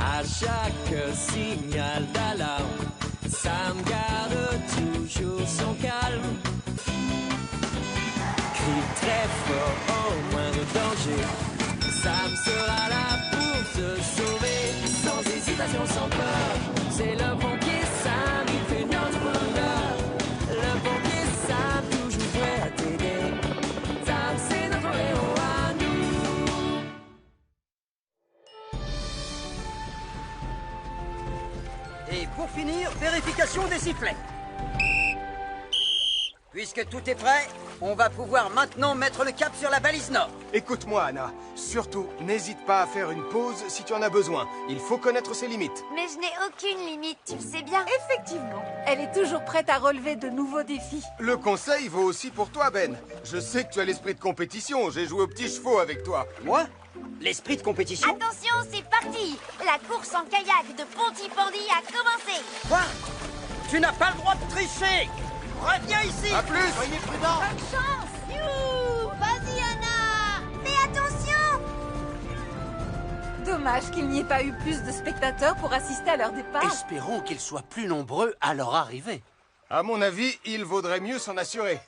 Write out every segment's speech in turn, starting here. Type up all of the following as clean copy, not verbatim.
À chaque signal d'alarme, Sam garde toujours son calme. Crie très fort au moindre danger, Sam sera là pour te sauver. Sans hésitation, sans peur, c'est le pompier Sam, il fait notre bonheur. Le pompier Sam, toujours prêt à t'aider. Sam, c'est notre héros à nous. Et pour finir, vérification des sifflets. Puisque tout est prêt, on va pouvoir maintenant mettre le cap sur la balise nord. Écoute-moi, Anna. Surtout, n'hésite pas à faire une pause si tu en as besoin. Il faut connaître ses limites. Mais je n'ai aucune limite, tu le sais bien. Effectivement, elle est toujours prête à relever de nouveaux défis. Le conseil vaut aussi pour toi, Ben. Je sais que tu as l'esprit de compétition. J'ai joué aux petits chevaux avec toi. Moi? L'esprit de compétition? Attention, c'est parti. La course en kayak de Pontypandy a commencé. Quoi? Tu n'as pas le droit de tricher! Reviens ici! À plus! Soyez prudents! Bonne chance. Youhou! Vas-y, Anna. Fais attention. Dommage qu'il n'y ait pas eu plus de spectateurs pour assister à leur départ. Espérons qu'ils soient plus nombreux à leur arrivée. À mon avis, il vaudrait mieux s'en assurer.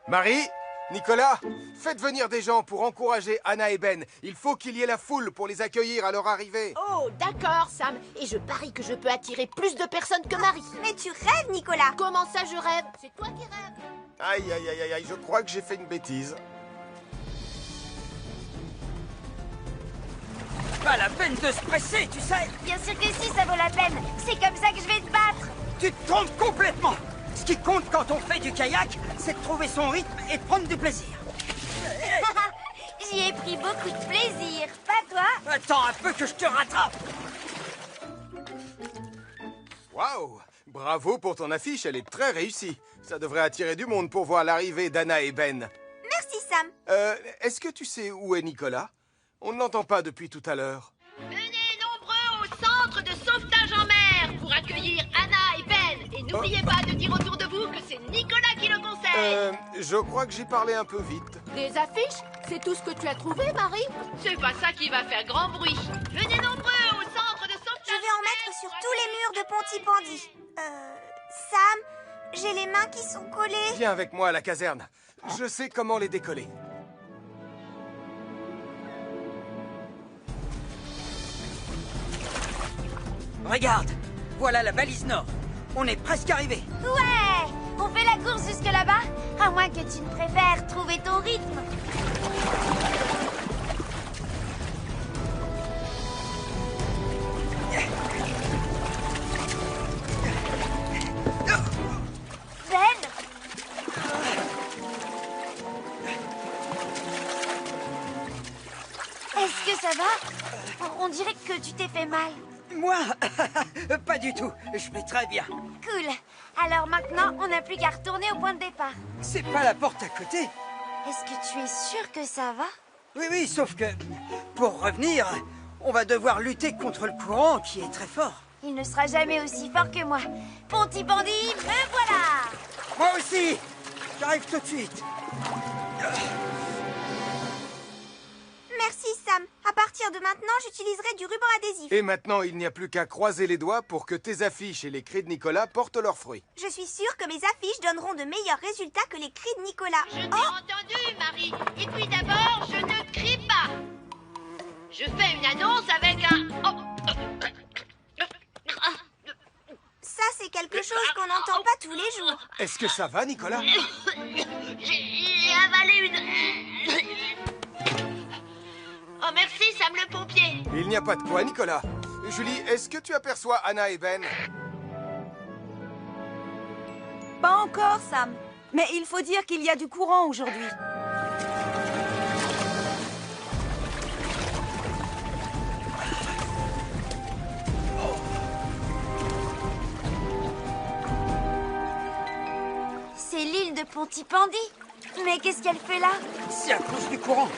Marie, Nicolas, faites venir des gens pour encourager Anna et Ben. Il faut qu'il y ait la foule pour les accueillir à leur arrivée. Oh, d'accord, Sam. Et je parie que je peux attirer plus de personnes que Marie. Mais tu rêves, Nicolas. Comment ça, je rêve? C'est toi qui rêves. Aïe, aïe, aïe, aïe, aïe, je crois que j'ai fait une bêtise. Pas la peine de se presser, tu sais! Bien sûr que si, ça vaut la peine. C'est comme ça que je vais te battre. Tu te trompes complètement! Ce qui compte quand on fait du kayak, c'est de trouver son rythme et de prendre du plaisir. J'y ai pris beaucoup de plaisir. Pas toi? Attends un peu que je te rattrape! Waouh! Bravo pour ton affiche, elle est très réussie. Ça devrait attirer du monde pour voir l'arrivée d'Anna et Ben. Merci, Sam. Est-ce que tu sais où est Nicolas? On ne l'entend pas depuis tout à l'heure. Venez nombreux au centre de sauvetage en mer pour accueillir Anna et Ben. Et n'oubliez pas de dire autour de vous que c'est Nicolas qui le conseille. Je crois que j'ai parlé un peu vite. Des affiches? C'est tout ce que tu as trouvé, Marie? C'est pas ça qui va faire grand bruit. Venez nombreux au centre de sauvetage. Je vais en mettre sur tous les murs de Pontypandy. Sam, j'ai les mains qui sont collées. Viens avec moi à la caserne. Je sais comment les décoller. Regarde, voilà la balise nord. On est presque arrivé. Ouais! On fait la course jusque là-bas? À moins que tu ne préfères trouver ton rythme. Ben! Est-ce que ça va? On dirait que tu t'es fait mal. Moi? Pas du tout. Je vais très bien. Cool. Alors maintenant, on n'a plus qu'à retourner au point de départ. C'est pas la porte à côté? Est-ce que tu es sûr que ça va? Oui, oui, sauf que pour revenir, on va devoir lutter contre le courant qui est très fort. Il ne sera jamais aussi fort que moi. Pontypandy, me voilà! Moi aussi! J'arrive tout de suite. Merci, Sam. À partir de maintenant, j'utiliserai du ruban adhésif. Et maintenant, il n'y a plus qu'à croiser les doigts pour que tes affiches et les cris de Nicolas portent leurs fruits. Je suis sûre que mes affiches donneront de meilleurs résultats que les cris de Nicolas. Je t'ai entendu, Marie. Et puis d'abord, je ne crie pas. Je fais une annonce avec un... Ça, c'est quelque chose qu'on n'entend pas tous les jours. Est-ce que ça va, Nicolas? J'ai avalé une... Oh, merci, Sam le pompier. Il n'y a pas de quoi, Nicolas. Julie, est-ce que tu aperçois Anna et Ben? Pas encore, Sam. Mais il faut dire qu'il y a du courant aujourd'hui. C'est l'île de Pontypandy. Mais qu'est-ce qu'elle fait là? C'est à cause du courant.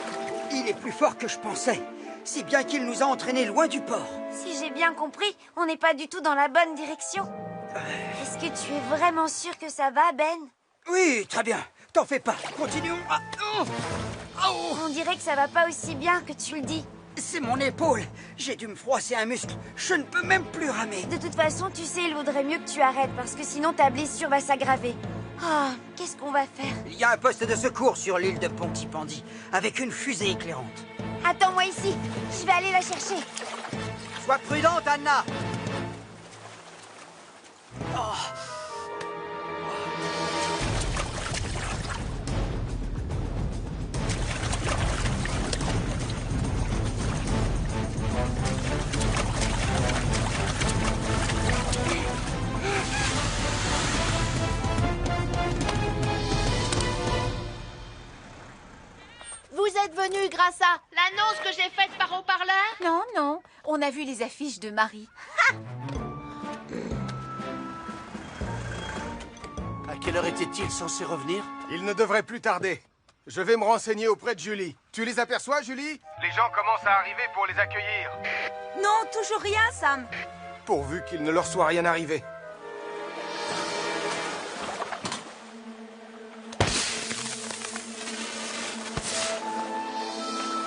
Il est plus fort que je pensais. Si bien qu'il nous a entraînés loin du port. Si j'ai bien compris, on n'est pas du tout dans la bonne direction. Est-ce que tu es vraiment sûr que ça va, Ben? Oui, très bien. T'en fais pas. Continuons. On dirait que ça va pas aussi bien que tu le dis. C'est mon épaule. J'ai dû me froisser un muscle. Je ne peux même plus ramer. De toute façon, tu sais, il vaudrait mieux que tu arrêtes parce que sinon ta blessure va s'aggraver. Ah, qu'est-ce qu'on va faire? Il y a un poste de secours sur l'île de Pontypandy, avec une fusée éclairante. Attends-moi ici. Je vais aller la chercher. Sois prudente, Anna. Vous êtes venu grâce à l'annonce que j'ai faite par haut-parleur? Non, non, on a vu les affiches de Marie. À quelle heure était-il censé revenir? Il ne devrait plus tarder. Je vais me renseigner auprès de Julie. Tu les aperçois, Julie? Les gens commencent à arriver pour les accueillir. Non, toujours rien, Sam. Pourvu qu'il ne leur soit rien arrivé.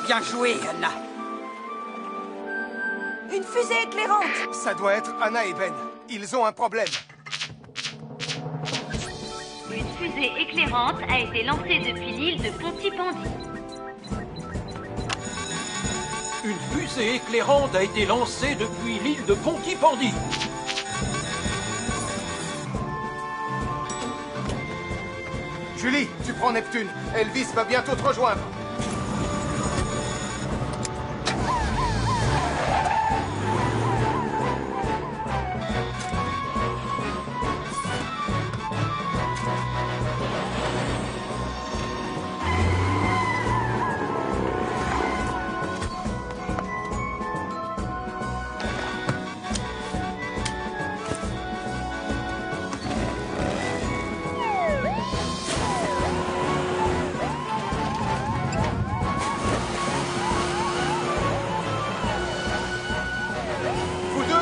Bien joué, Anna. Une fusée éclairante. Ça doit être Anna et Ben. Ils ont un problème. Une fusée éclairante a été lancée depuis l'île de Pontypandy. Une fusée éclairante a été lancée depuis l'île de Pontypandy. Julie, tu prends Neptune. Elvis va bientôt te rejoindre.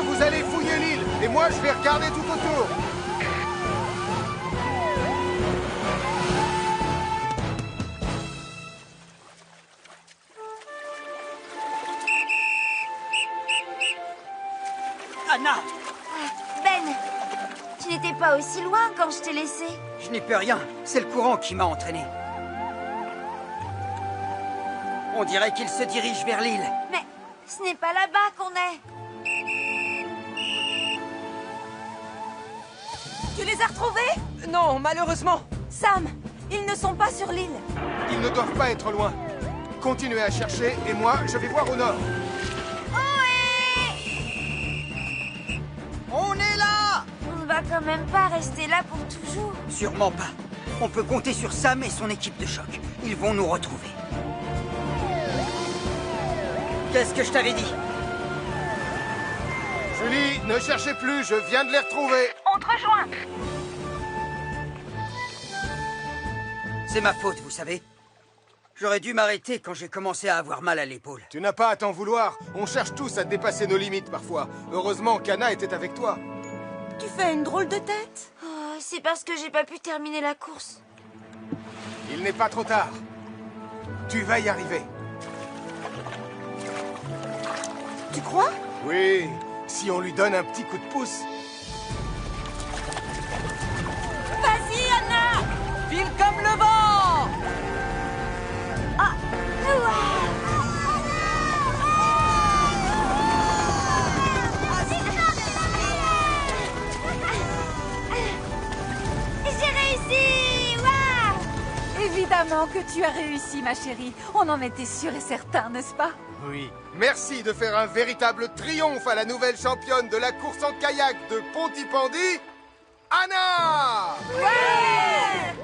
Vous allez fouiller l'île, et moi je vais regarder tout autour. Anna, Ben, tu n'étais pas aussi loin quand je t'ai laissé. je n'y peux rien. C'est le courant qui m'a entraîné. On dirait qu'il se dirige vers l'île. Mais ce n'est pas là-bas qu'on est. Tu les as retrouvés? Non, malheureusement. Sam, ils ne sont pas sur l'île. Ils ne doivent pas être loin. Continuez à chercher, et moi je vais voir au nord. On est là! On ne va quand même pas rester là pour toujours. Sûrement pas. On peut compter sur Sam et son équipe de choc. Ils vont nous retrouver. Qu'est-ce que je t'avais dit? Julie, ne cherchez plus, je viens de les retrouver. On te rejoint. C'est ma faute, vous savez. J'aurais dû m'arrêter quand j'ai commencé à avoir mal à l'épaule. Tu n'as pas à t'en vouloir. On cherche tous à dépasser nos limites parfois. Heureusement qu'Anna était avec toi. Tu fais une drôle de tête. Oh, c'est parce que j'ai pas pu terminer la course. Il n'est pas trop tard. Tu vas y arriver. Tu crois? Oui, si on lui donne un petit coup de pouce. Vas-y, Anna! File comme le vent! J'ai réussi! Waouh! Évidemment que tu as réussi, ma chérie. On en était sûr et certain, n'est-ce pas? Oui. Merci de faire un véritable triomphe à la nouvelle championne de la course en kayak de Pontypandy, Anna! Ouais!